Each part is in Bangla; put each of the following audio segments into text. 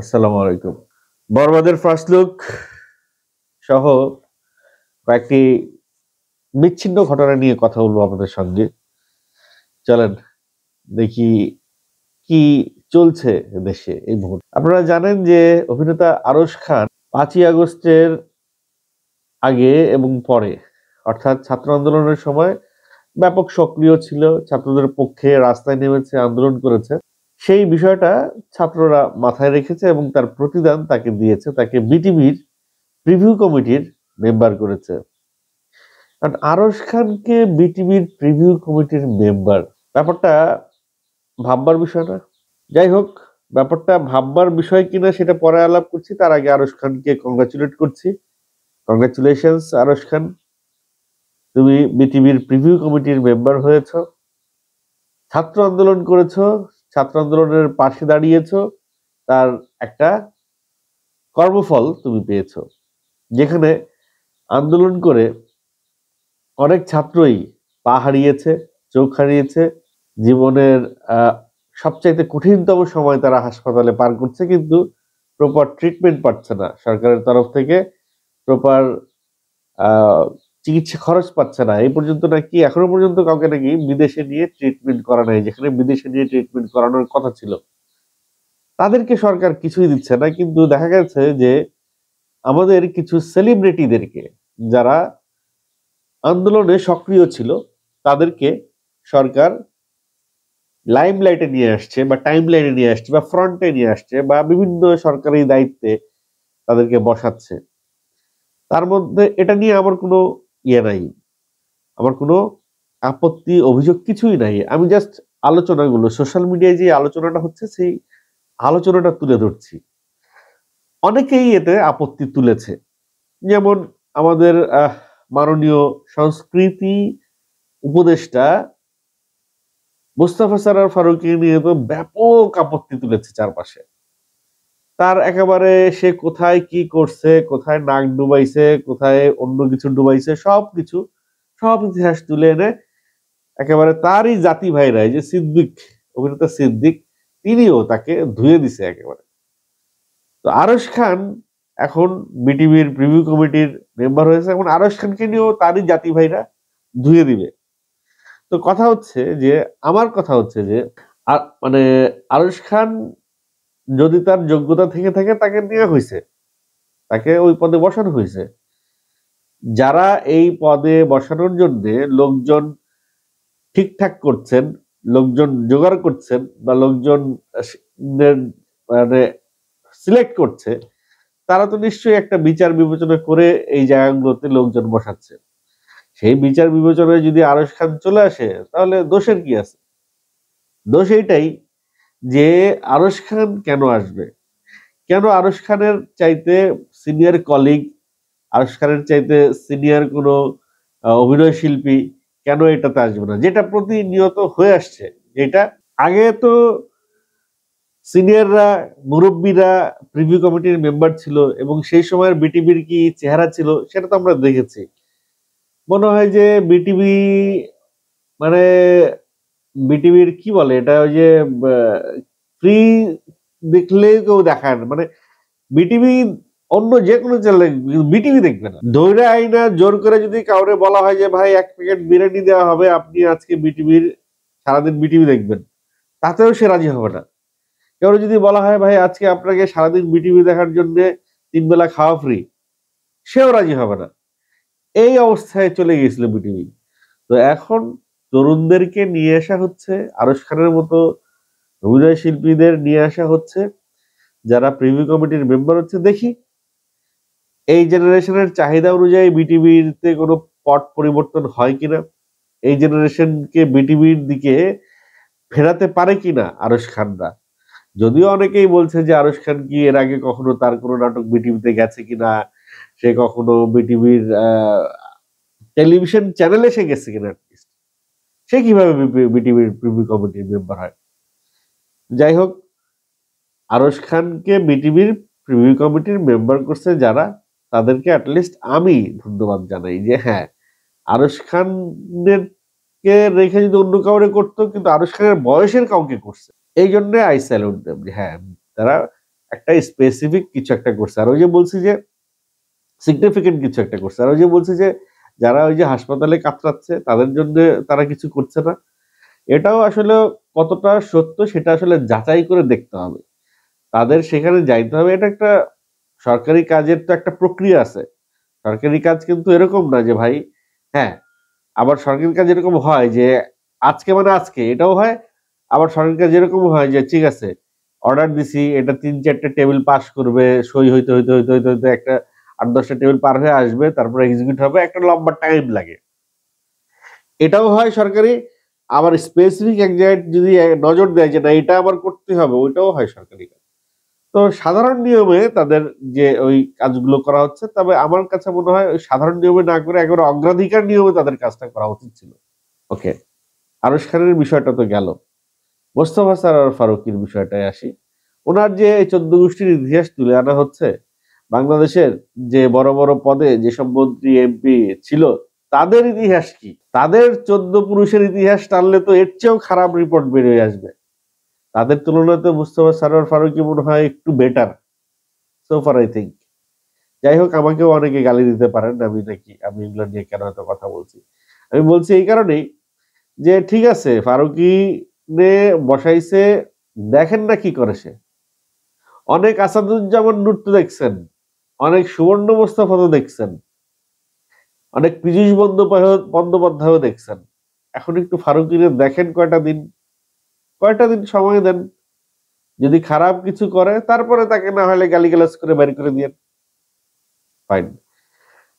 আসসালামু আলাইকুম। বরবাদের ফার্স্ট লুক সহ কয়েকটি বিচ্ছিন্ন ঘটনা নিয়ে কথা বলবো আপনাদের সঙ্গে। চলেন দেখি কি চলছে দেশে এই মুহূর্তে। আপনারা জানেন যে অভিনেতা আরশ খান ৫ই আগস্টের আগে এবং পরে অর্থাৎ ছাত্র আন্দোলনের সময় ব্যাপক সক্রিয় ছিল, ছাত্রদের পক্ষে রাস্তায় নেমেছে, আন্দোলন করেছে। সেই বিষয়টা ছাত্ররা মাথায় রেখেছে এবং তার প্রতিদান তাকে দিয়েছে। তাকে বিটিভির প্রিভিউ কমিটির মেম্বার করেছে। কারণ আরশ খানকে বিটিভির প্রিভিউ কমিটির মেম্বার, ব্যাপারটা ভাববার বিষয় না? যাই হোক, ব্যাপারটা ভাববার বিষয় কিনা সেটা পরে আলাপ করছি। তার আগে আরশ খানকে কংগ্রাচুলেট করছি। কংগ্রাচুলেশনস আরশ খান, তুমি বিটিভির প্রিভিউ কমিটির মেম্বার হয়েছ, ছাত্র আন্দোলন করেছ, ছাত্র আন্দোলনের পাশে দাঁড়িয়েছ, তার একটা কর্মফল তুমি পেয়েছ। যেখানে আন্দোলন করে অনেক ছাত্রই পা হারিয়েছে, চোখ হারিয়েছে, জীবনের সবচাইতে কঠিনতম সময় তারা হাসপাতালে পার করছে, কিন্তু প্রপার ট্রিটমেন্ট পাচ্ছে না সরকারের তরফ থেকে, প্রপার চিকিৎসা খরচ পাচ্ছে না। এই পর্যন্ত নাকি এখনো পর্যন্ত কাউকে নাকি বিদেশে নিয়ে ট্রিটমেন্ট করা নাই, যেখানে বিদেশে নিয়ে ট্রিটমেন্ট করানোর কথা ছিল। তাদেরকে সরকার কিছুই দিচ্ছে না, কিন্তু দেখা গেছে যে আমাদের কিছু সেলিব্রিটিদেরকে, যারা আন্দোলনে সক্রিয় ছিল, তাদেরকে সরকার লাইমলাইটে নিয়ে আসছে বা টাইম লাইনে নিয়ে আসছে বা ফ্রন্টে নিয়ে আসছে বা বিভিন্ন সরকারি দায়িত্বে তাদেরকে বসাচ্ছে। তার মধ্যে এটা নিয়ে আমার কোনো নাই, আমার কোনো আপত্তি অভিযোগ কিছুই নাই। আমি জাস্ট আলোচনাগুলো, সোশ্যাল মিডিয়ায় যে আলোচনাটা হচ্ছে সেই আলোচনাটা তুলে ধরছি। অনেকেই এতে আপত্তি তুলেছে, যেমন আমাদের মাননীয় সংস্কৃতি উপদেষ্টা মোস্তফা সরয়ার ফারুকী নিয়ে তো ব্যাপক আপত্তি তুলেছে চারপাশে। তার একেবারে সে কোথায় কি করছে, কোথায় নাক ডুবাইছে, কোথায় অন্য কিছু ডুবাইছে, সবকিছু, সব ইতিহাস তুলে এনে একেবারে তারই জাতি ভাইরা, এই যে সিদ্দিক, অভিনেতা সিদ্দিক, তিনিও তাকে ধুয়ে দিছে একেবারে। তো আরশ খান এখন বিটিভির প্রিভিউ কমিটির মেম্বার হয়েছে, এখন আরশ খানকে নিয়েও তারই জাতি ভাইরা ধুয়ে দিবে। তো কথা হচ্ছে যে, আমার কথা হচ্ছে যে মানে আরশ খান যদি তার যোগ্যতা থেকে থাকে, তাকে নেওয়া হয়েছে, তাকে ওই পদে বসানো হয়েছে। যারা এই পদে বসানোর জন্য লোকজন ঠিকঠাক করছেন, লোকজন জোগাড় করছেন বা লোকজন মানে সিলেক্ট করছে, তারা তো নিশ্চয়ই একটা বিচার বিবেচনা করে এই জায়গাগুলোতে লোকজন বসাচ্ছে। সেই বিচার বিবেচনায় যদি আরশ খান চলে আসে, তাহলে দোষের কি আছে? দোষ এইটাই যে আরশ খান কেন আসবে, কেন আরশ খানের চাইতে সিনিয়র কলিগ, আরশ খানের চাইতে সিনিয়র কোনো অভিনয় শিল্পী কেন এটাতে আসবে না, যেটা প্রতিনিয়ত হয়ে আসছে। যেটা আগে তো সিনিয়ররা, মুরব্বীরা প্রিভিউ কমিটির মেম্বার ছিল এবং সেই সময়ের বিটিভির কি চেহারা ছিল সেটা তো আমরা দেখেছি। মনে হয় যে বিটিভি মানে বিটিভির কি বলে এটা, ওই যে ফ্রি দেখলে কেউ দেখায় না, মানে বিটিভি অন্য যে কোনো চ্যানেলে, বিটিভি দেখবে না। ধৈর্য আইনা জোর করে যদি কাউরে বলা হয় যে ভাই 1 প্যাকেট বিরিয়ানি দেওয়া হবে, আপনি আজকে বিটিভির সারাদিন বিটিভি দেখবেন, তাতেও সে রাজি হবে না। কেউ যদি বলা হয় ভাই আজকে আপনাকে সারাদিন বিটিভি দেখার জন্য 3 বেলা খাওয়া ফ্রি, সেও রাজি হবে না। এই অবস্থায় চলে গিয়েছিল বিটিভি। তো এখন তরুণদেরকে নিয়ে আসা হচ্ছে, আরশ খানের মতো অভিনয় শিল্পীদের নিয়ে আসা হচ্ছে, যারা প্রিভিউ কমিটির মেম্বার হচ্ছে। দেখি এই জেনারেশনের চাহিদা অনুযায়ী বিটিভিতে কোনো পট পরিবর্তন হয় কিনা, এই জেনারেশনকে বিটিভির দিকে ফেরাতে পারে কিনা আরশ খানরা। যদিও অনেকেই বলছে যে আরশ খান কি এর আগে কখনো তার কোনো নাটক বিটিভিতে গেছে কিনা, সে কখনো বিটিভির টেলিভিশন চ্যানেলে সে গেছে কিনা, সে কিভাবে বিটিভির প্রিভিউ কমিটির মেম্বার হয়। যাই হোক, আরশ খানকে বিটিভির প্রিভিউ কমিটির মেম্বার করছে যারা, তাদেরকে অ্যাটলিস্ট আমি ধন্যবাদ জানাই যে হ্যাঁ, আরশ খানের কে রেখে যদি অন্য কাউরে করতো, কিন্তু আরশ খানের বয়সের কাউকে করছে, এই জন্য আই স্যালুট দেম যে হ্যাঁ, তারা একটা স্পেসিফিক কিছু একটা করছে। আর ওই যে বলছি যে সিগনিফিকেন্ট কিছু একটা করছে। আর ওই যে বলছি যে যারা ওই যে হাসপাতালে কাতরাচ্ছে তাদের জন্য তারা কিছু করছে না, এটাও আসলে কতটা সত্য সেটা আসলে যাচাই করে দেখতে হবে। তাদের সেখানে যাইতে হবে, এটা একটা সরকারি কাজের তো একটা প্রক্রিয়া আছে। সরকারি কাজ কিন্তু এরকম না যে ভাই, হ্যাঁ, আবার সরকারি কাজ এরকম হয় যে আজকে মানে আজকে এটাও হয়। আবার সরকারি কাজ এরকম হয় যে ঠিক আছে, অর্ডার দিছি, এটা ৩-৪টা টেবিল পাস করবে, সই হইতে হইতে হইতে হইতে হইতে একটা ৮-১০টা টেবিল পার হয়ে আসবে, তারপরে এক্সিকিউট হবে, একটা লম্বা টাইম লাগে। এটাও হয় সরকারি। আবার স্পেসিফিক এক জায়গায় যদি নজর দেয় যে না এটা আবার করতে হবে, ওইটাও হয় সরকারি কাজ। তো সাধারণ নিয়মে তাদের যে ওই কাজগুলো করা হচ্ছে, তবে আমার কাছে মনে হয় ওই সাধারণ নিয়মে না করে একেবারে অগ্রাধিকার নিয়মে তাদের কাজটা করা উচিত ছিল। ওকে, আরশ খানের বিষয়টা তো গেল। মোস্তফা সরোয়ার ফারুকীর বিষয়টায় আসি। ওনার যে ১৪ গোষ্ঠীর ইতিহাস তুলে আনা হচ্ছে, বাংলাদেশের যে বড় বড় পদে যেসব মন্ত্রী এমপি ছিল তাদের ইতিহাস কি, তাদের ১৪ পুরুষের ইতিহাস টানলে তো এর চেয়েও খারাপ রিপোর্ট বেরিয়ে আসবে। তাদের তুলনায় তো মুস্তফা সরোয়ার ফারুকী মনে হয় একটু better, so far I think. যাই হোক, আমাকেও অনেকে গালি দিতে পারেন আমি এগুলো নিয়ে কেন এত কথা বলছি। আমি বলছি এই কারণেই যে ঠিক আছে, ফারুকী রে বসাইছে, দেখেন না কি করে সে। অনেক আসাদুজ্জামান নূর তো দেখছেন, অনেক সুবর্ণ মোস্তফা তো দেখছেন, অনেক পীযূষ বন্দ্যোপাধ্যায়ও দেখছেন। এখন একটু ফারুকীরে দেখেন কয়টা দিন সময় দেন। যদি খারাপ কিছু করে তারপরে তাকে না হলে গালিগালাজ করে বের করে দিয়ে ফাইন।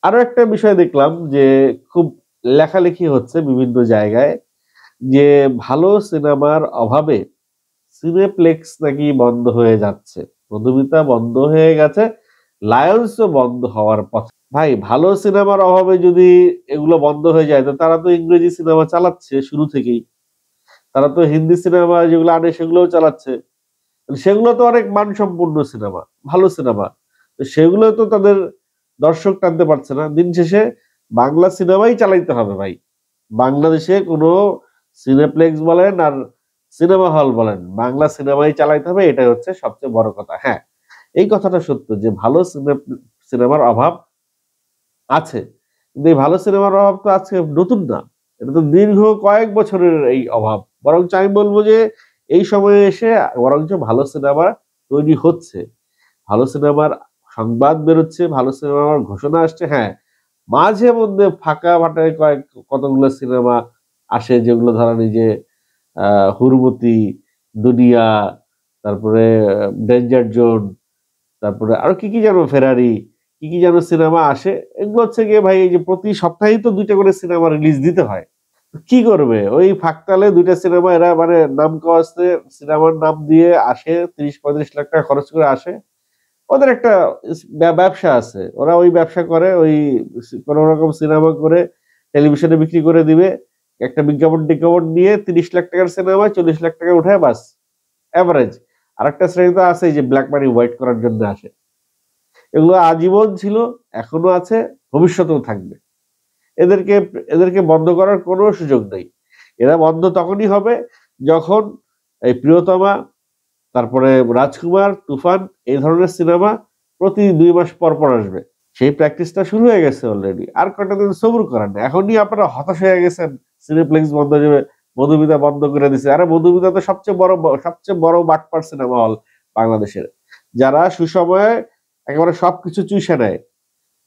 আরো একটা বিষয় দেখলাম যে খুব লেখালেখি হচ্ছে বিভিন্ন জায়গায় যে ভালো সিনেমার অভাবে সিনেপ্লেক্স নাকি বন্ধ হয়ে যাচ্ছে, মধুমিতা বন্ধ হয়ে গেছে, লায়ন্সও বন্ধ হওয়ার পথে। ভাই, ভালো সিনেমার অভাবে যদি এগুলো বন্ধ হয়ে যায় তো তারা তো ইংরেজি সিনেমা চালাচ্ছে শুরু থেকেই, তারা তো হিন্দি সিনেমা যেগুলো আনে সেগুলোও চালাচ্ছে, সেগুলো তো অনেক মানসম্পন্ন সিনেমা, ভালো সিনেমা, সেগুলো তো তাদের দর্শক টানতে পারছে না। দিন শেষে বাংলা সিনেমাই চালাইতে হবে ভাই। বাংলাদেশে কোনো সিনেপ্লেক্স বলেন আর সিনেমা হল বলেন, বাংলা সিনেমাই চালাইতে হবে, এটাই হচ্ছে সবচেয়ে বড় কথা। হ্যাঁ, এই কথাটা সত্য যে ভালো সিনেমার অভাব আছে, কিন্তু এই ভালো সিনেমার অভাব তো আজকে নতুন না, এটা তো দীর্ঘ কয়েক বছরের এই অভাব। বরঞ্চ আমি বলবো যে এই সময়ে এসে বরঞ্চ ভালো সিনেমা তৈরি হচ্ছে, ভালো সিনেমার সংবাদ বেরোচ্ছে, ভালো সিনেমার ঘোষণা আসছে। হ্যাঁ, মাঝে মধ্যে ফাঁকা ফাটায় কতগুলো সিনেমা আসে যেগুলো ধরেন এই যে হুরমতি, দুনিয়া, তারপরে ডেঞ্জার জোন, তারপরে আরো কি কি যেন ফেরারি, কি কি যেন সিনেমা আসে। এগুলো হচ্ছে গিয়ে ভাই এই যে প্রতি সপ্তাহেই তো ২টা করে সিনেমা রিলিজ দিতে হয়। কি করবে ওই ফাঁকতালে ২টা সিনেমা এরা মানে নাম কাওয়াস্তে সিনেমার নাম দিয়ে আসে, ৩০-৩৫ লাখ টাকা খরচ করে আসে। ওদের একটা ব্যবসা আছে, ওরা ওই ব্যবসা করে, ওই কোন রকম সিনেমা করে টেলিভিশনে বিক্রি করে দিবে, একটা বিজ্ঞাপন টিজ্ঞাপন নিয়ে ৩০ লাখ টাকার সিনেমা ৪০ লাখ টাকা উঠায় বাস, এভারেজ। আরেকটা শ্রেণী তো আছে যে ব্ল্যাক মানি হোয়াইট করার জন্য আসে। এগুলো আজীবন ছিল, এখনো আছে, ভবিষ্যতেও থাকবে। এদেরকে এদেরকে বন্ধ করার কোনো সুযোগ নেই। এরা বন্ধ তখনই হবে যখন এই প্রিয়তমা, তারপরে রাজকুমার, তুফান এই ধরনের সিনেমা প্রতি ২ মাস পর পর আসবে। সেই প্র্যাকটিসটা শুরু হয়ে গেছে অলরেডি। আর কয়টা দিন সবুর করেন। এখনই আপনারা হতাশ হয়ে গেছেন সিনেপ্লেক্স বন্ধ হয়ে যাবে, মধুমিতা বন্ধ করে দিছে। আরে মধুমিতা তো সবচেয়ে বড় বাটপার সিনেমা হল বাংলাদেশের, যারা সুসময়ে একেবারে সবকিছু চুইসা নেয়।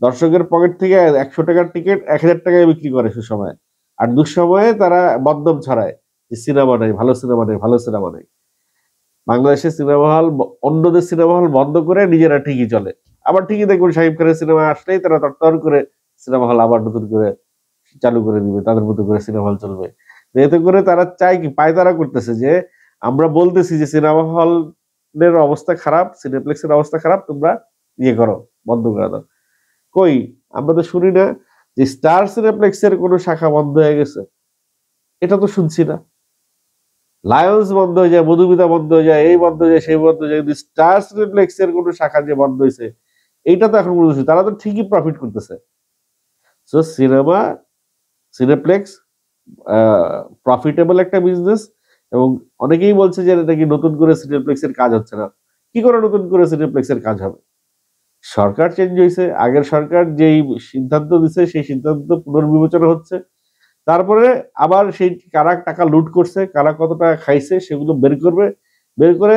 দর্শকের পকেট থেকে ১০০ টাকার টিকিট ১০০০ টাকায় বিক্রি করে সুসময়ে। আর দুঃসময়ে তারা বদনাম ছড়ায় যে সিনেমা নাই, ভালো সিনেমা নেই, ভালো সিনেমা নেই। বাংলাদেশের সিনেমা হল অন্যদের সিনেমা হল বন্ধ করে নিজেরা ঠিকই চলে। আবার ঠিকই দেখবেন শাকিব খানের সিনেমা আসলেই তারা তরতর করে সিনেমা হল আবার নতুন করে চালু করে দিবে, তাদের মতো করে সিনেমা হল চলবে। এতে করে তারা চায় কি, পায়তারা করতেছে যে আমরা বলতেছি যে সিনেমা হলের অবস্থা খারাপ, সিনেপ্লেক্সের অবস্থা খারাপ, তোমরা ইয়ে করো, বন্ধ করে দাও। কই, আমরা তো শুনি না যে স্টার সিনেপ্লেক্সের কোনো শাখা বন্ধ হয়ে গেছে, এটা তো শুনছি না। লায়ন্স বন্ধ হয়ে যায়, মধুমিতা বন্ধ হয়ে যায়, এই বন্ধ হয়ে যায়, সেই বন্ধ হয়ে যায়, কিন্তু স্টার সিনেপ্লেক্স এর কোনো শাখা যে বন্ধ হয়েছে এইটা তো এখন পর্যন্ত, তারা তো ঠিকই প্রফিট করতেছে। সো সিনেপ্লেক্স প্রফিটেবল একটা বিজনেস, এবং অনেকেই বলছে যে নাকি নতুন করে সিনেপ্লেক্স এর কাজ হচ্ছে না। কি করে নতুন করে সিনেপ্লেক্সের কাজ হবে? সরকার চেঞ্জ হয়েছে, আগের সরকার যেই সিদ্ধান্ত দিচ্ছে সেই সিদ্ধান্ত পুনর্বিবেচনা হচ্ছে। তারপরে আবার সেই কারা টাকা লুট করছে, কারা কত টাকা খাইছে সেগুলো বের করবে, বের করে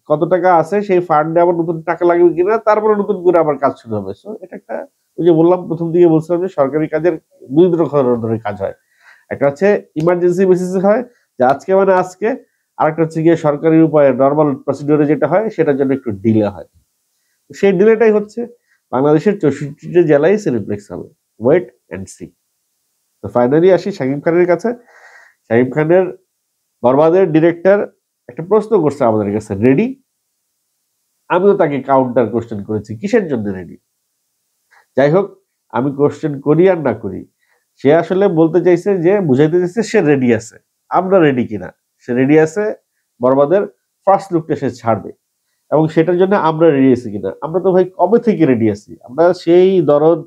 কত টাকা আছে সেই ফান্ডে আবার নতুন টাকা লাগবে কিনা, তারপরে নতুন করে আবার কাজ শুরু হবে। সো এটা একটা, ওই যে বললাম প্রথম দিকে বলছিলাম যে সরকারি কাজের দুই ধরনের কাজ হয়। একটা হচ্ছে ইমার্জেন্সি বেসিসে হয়, যে আজকে মানে আজকে, আরেকটা হচ্ছে গিয়ে সরকারি উপায়ে নর্মাল প্রসিডিওরে যেটা হয় সেটার জন্য একটু ডিলে হয়। সেই ডিলেটাই হচ্ছে বাংলাদেশের 64টি জেলায় সিনেপ্লেক্স হবে। Wait and see. তো ফাইনালি আসি শাকিব খানের কাছে। শাকিব খানের বরবাদের ডিরেক্টর একটা প্রশ্ন করছে আমাদের কাছে, রেডি? আমিও তাকে কাউন্টার কোশ্চেন করেছি, কিসের জন্য রেডি? যাই হোক, আমি কোশ্চেন করি আর না করি, সে আসলে বলতে চাইছে যে, বুঝাইতে চাইছে সে রেডি আছে। আমরা রেডি কিনা? সে রেডি আছে বরবাদের ফার্স্ট লুকটা সে ছাড়বে, এবং সেটার জন্য আমরা রেডি আছি কিনা? আমরা তো ভাই কবে থেকে রেডি আছি, আমরা সেই দরদ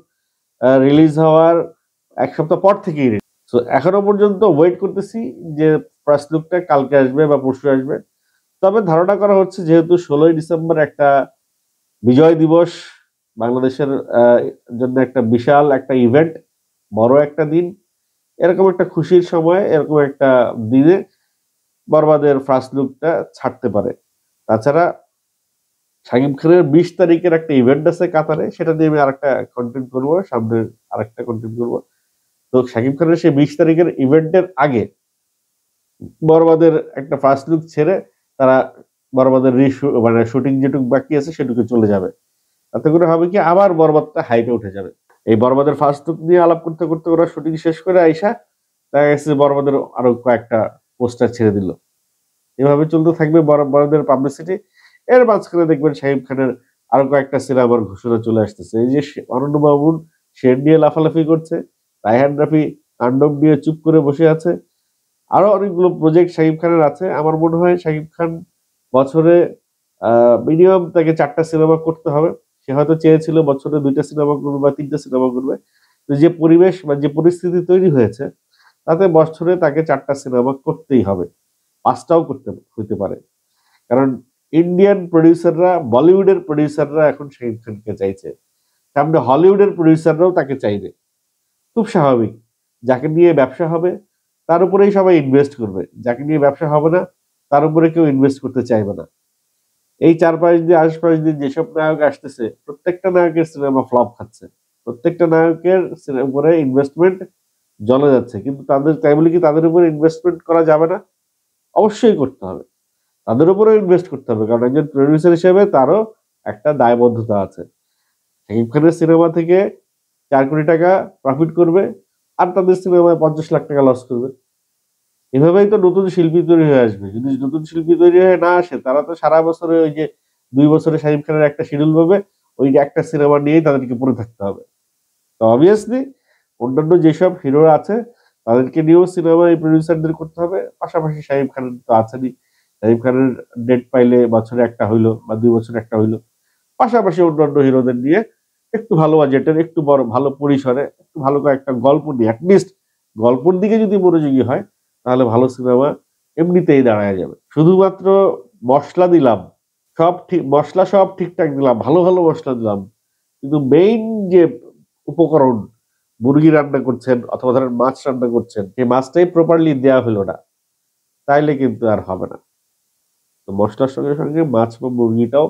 রিলিজ হওয়ার এক সপ্তাহ পর থেকেই রেডি। তো এখনো পর্যন্ত ওয়েট করতেছি যে ফার্স্ট লুকটা কালকে আসবে বা পরশু আসবে। তবে ধারণা করা হচ্ছে যেহেতু 16ই ডিসেম্বর একটা বিজয় দিবস, বাংলাদেশের জন্য একটা বিশাল একটা ইভেন্ট, বড় একটা দিন, এরকম একটা খুশির সময়, এরকম একটা দিনে বরবাদের ফার্স্ট লুকটা ছাড়তে পারে। তাছাড়া শাকিব খানের 20 তারিখের একটা ইভেন্ট আছে কাতারে, সেটা নিয়ে আমি আরেকটা কন্টেন্ট করবো, সামনে আরেকটা কন্টেন্ট করবো। তো শাকিব খানের সেই 20 তারিখের ইভেন্টের আগে বরবাদের একটা ফার্স্ট লুক ছেড়ে তারা বরবাদের মানে শুটিং যেটুকু বাকি আছে সেটুকু চলে যাবে। তাতে করে হবে কি, আবার বরবাদটা হাইটে উঠে যাবে। এই বরবাদের ফার্স্ট লুক নিয়ে আলাপ করতে করতে ওরা শুটিং শেষ করে আইসা দেখা গেছে বরবাদের আরো কয়েকটা পোস্টার ছেড়ে দিল। এভাবে চলতে থাকবে বরবাদের পাবলিসিটি। এর মাঝখানে দেখবেন শাকিব খানের আরো কয়েকটা সিনেমার ঘোষণা চলে আসতেছে। এই যে অনন্য মামুন শের নিয়ে লাফালাফি করছে, রায়হান রাফি তাণ্ডব নিয়ে চুপ করে বসে আছে, আরো অনেকগুলো প্রজেক্ট শাকিব খানের আছে। আমার মনে হয় শাকিব খান বছরে মিনিমাম তাকে 4টা সিনেমা করতে হবে। সে হয়তো চেয়েছিল বছরে 2টা সিনেমা করবে বা 3টা সিনেমা করবে, যে পরিবেশ বা যে পরিস্থিতি তৈরি হয়েছে তাতে বছরে তাকে 4টা সিনেমা করতেই হবে, 5টাও করতে হইতে পারে। কারণ ইন্ডিয়ান প্রডিউসাররা, বলিউডের প্রডিউসাররা এখন শাকিব খানকে চাইছে, সামনে হলিউডের প্রডিউসাররাও তাকে চাইবে। খুব স্বাভাবিক, যাকে নিয়ে ব্যবসা হবে তার উপরেই সবাই ইনভেস্ট করবে, যাকে নিয়ে ব্যবসা হবে না তার উপরে কেউ ইনভেস্ট করতে চাইবে না। এই 4-5 দিন, আশপাশ দিন যেসব নায়ক আসতেছে, প্রত্যেকটা নায়কের সিনেমা ফ্লপ খাচ্ছে, প্রত্যেকটা নায়কের উপরে ইনভেস্টমেন্ট জ্বলে যাচ্ছে। কিন্তু তাদের, তাই বলে কি তাদের উপরে ইনভেস্টমেন্ট করা যাবে না? অবশ্যই করতে হবে, তাদের উপরেও ইনভেস্ট করতে হবে, কারণ একজন প্রডিউসার হিসেবে তারও একটা দায়বদ্ধতা আছে। শাকিব খানের সিনেমা থেকে 4 কোটি টাকা প্রফিট করবে, আর তাদের সিনেমায় 50 লাখ টাকা লস করবে। এভাবেই তো নতুন শিল্পী তৈরি হয়ে আসবে। যদি নতুন শিল্পী তৈরি হয়ে না আসে, তারা তো সারা বছরে ওই যে 2 বছরে শাকিব খানের একটা শিডিউল পাবে, ওই যে একটা সিনেমা নিয়েই তাদেরকে পড়ে থাকতে হবে। তো অবভিয়াসলি অন্যান্য যেসব হিরোরা আছে তাদেরকে নিয়েও সিনেমা এই প্রডিউসারদের করতে হবে। পাশাপাশি শাকিব খানের তো আছেনই, শাকিব খানের ডেট পাইলে বছরে একটা হইলো বা 2 বছরে একটা হইলো। পাশাপাশি অন্যান্য হিরোদের নিয়ে একটু ভালো বাজেটের, একটু বড় ভালো পরিসরে, একটু ভালো কয়েকটা গল্প নিয়ে, অ্যাটলিস্ট গল্পের দিকে যদি মনোযোগী হয় তাহলে ভালো সিনেমা এমনিতেই দাঁড়ায় যাবে। শুধুমাত্র মশলা দিলাম, সব ঠিক মশলা সব ঠিকঠাক দিলাম, ভালো ভালো মশলা দিলাম, কিন্তু মেইন যে উপকরণ, মুরগি রান্না করছেন অথবা ধরেন মাছ রান্না করছেন, সেই মাছটাই প্রপারলি দেওয়া হলো না, তাইলে কিন্তু আর হবে না। তো মশলার সঙ্গে সঙ্গে মাছ বা মুরগিটাও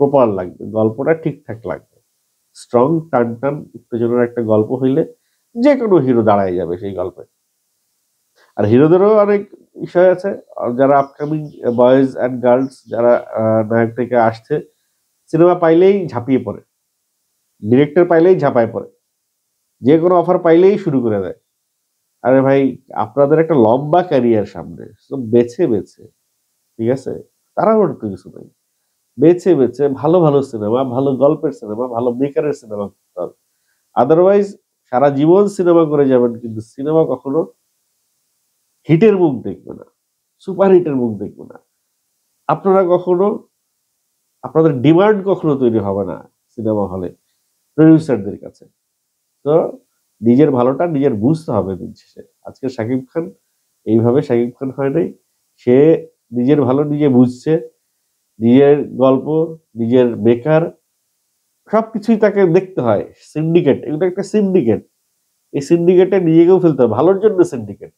প্রপার লাগবে, গল্পটা ঠিকঠাক লাগবে। স্ট্রং টান টান উত্তেজনার একটা গল্প হইলে যে কোনো হিরো দাঁড়ায় যাবে সেই গল্পে। আর হিরোদেরও অনেক বিষয় আছে, যারা আপকামিং বয়েজ অ্যান্ড গার্লস যারা নায়ক থেকে আসছে, সিনেমা পাইলেই ঝাঁপিয়ে পড়ে, ডিরেক্টর পাইলেই ঝাঁপায় পড়ে, যে কোনো অফার পাইলেই শুরু করে দেয়। আরে ভাই, আপনাদের একটা লম্বা ক্যারিয়ার সামনে, তো বেছে বেছে, ঠিক আছে, তাড়াহুড়ো তো কিছু নাই, বেছে বেছে ভালো ভালো সিনেমা, ভালো গল্পের সিনেমা, ভালো মেকারের সিনেমা করতে হবে। আদারওয়াইজ সারা জীবন সিনেমা করে যাবেন, কিন্তু সিনেমা কখনো হিটের মুখ দেখবে না, সুপার হিটের মুখ দেখবে না। আপনারা কখনো, আপনাদের ডিমান্ড কখনো তৈরি হবে না সিনেমা হলে প্রডিউসারদের কাছে। তো নিজের ভালোটা নিজের বুঝতে হবে দিন শেষে। আজকে শাকিব খান এইভাবে শাকিব খান হয় নাই, সে নিজের ভালো নিজে বুঝছে, নিজের গল্প, নিজের বেকার সবকিছুই তাকে দেখতে হয়। সিন্ডিকেট, এগুলো একটা সিন্ডিকেট। এই সিন্ডিকেটে নিজেকেও ফেলতে হবে, ভালোর জন্য সিন্ডিকেট।